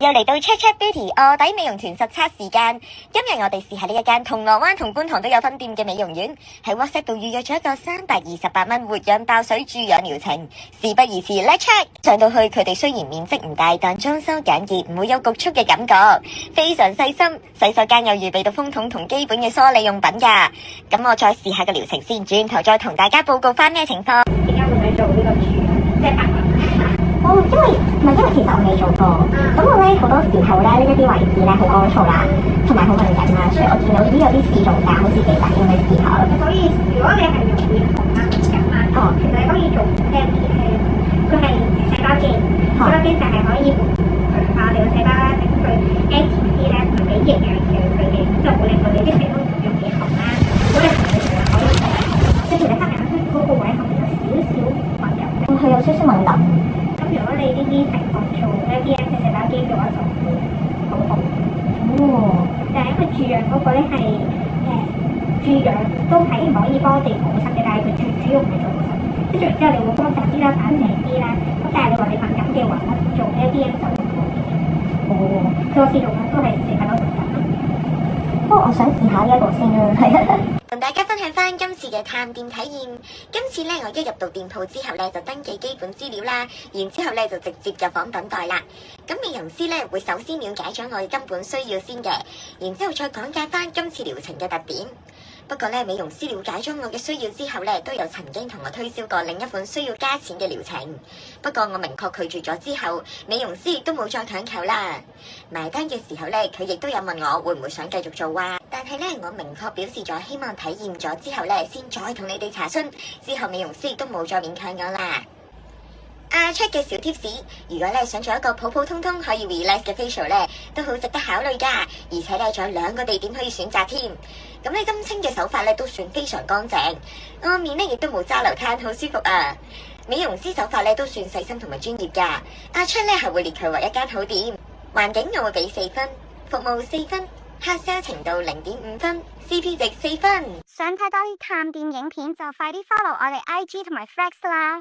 又嚟到 Check Check Beauty 臥底美容團實測時間，今日我哋試下呢一間銅鑼灣同觀塘都有分店嘅美容院，喺 WhatsApp 度預約咗一個328蚊活氧爆水注氧療程。事不宜遲 ，Let's check！ 上到去佢哋雖然面積唔大，但裝修簡潔，唔會有局促嘅感覺，非常細心。洗手間有預備到風筒同基本嘅梳理用品㗎。咁我再試下個療程先，轉頭再同大家報告翻咩情況。點解會唔會做呢個注即係白紋？因為其實我未做過，咁我咧好多時候咧呢一啲位置咧好乾燥啦，同埋好敏感啦，所以我見到呢有啲試做價好似幾抵，要你試下咯。所以如果你係容易紅啊敏感啊，其實你可以做 Happy Hair，佢係細胞機，細胞機就係可以強化你個細胞啦，整佢 ATP 咧同埋俾營養佢嘅，就會令到你啲皮膚容易紅啦。如果你紅嘅時候可以即係你黑眼圈嗰個位後面有少少紋油，佢有少少敏感。如果你呢啲情況做 ABS 嘅細胞機嘅話，就會好紅。但係因為注氧嗰個咧係注氧都係可以幫我哋補濕嘅，但係佢最主要唔係做補濕。即係做完之後你會乾淨啲啦、反淨啲啦。咁但係你話你敏感嘅話咧，做 ABS 就會好啲。佢個試用都係490蚊。不過我想試下呢一個先啦，係。同大家分享翻今次嘅探店體驗。今次咧，我一入到店鋪之後咧，就登記基本資料啦，然之後咧就直接入房等待啦。咁美容師咧會首先了解咗我嘅根本需要先嘅，然之後再講解翻今次療程嘅特點。不過咧，美容師了解咗我嘅需要之後咧，都有曾經同我推銷過另一款需要加錢嘅療程。不過我明確拒絕咗之後，美容師亦都冇再強求啦。埋單嘅時候咧，佢亦都有問我會唔會想繼續做啊？但係咧，我明確表示咗希望體驗咗之後咧，先再同你哋查詢。之後美容師亦都冇再勉強我啦。Check 嘅小貼士，如果咧想做一個普普通通可以 relax 嘅 facial 咧，都好值得考慮噶。而且咧仲有2個地點可以選擇添。咁咧針清嘅手法咧都算非常乾淨，我面咧亦都冇揸流灘，好舒服啊。美容師手法咧都算細心同埋專業噶。Check 咧係會列佢為一間好店，環境我會俾4分，服務4分，客 sell 程度0.5分，CP 值4分。想睇多啲探店影片就快啲 follow 我哋 IG 同埋 Flex 啦。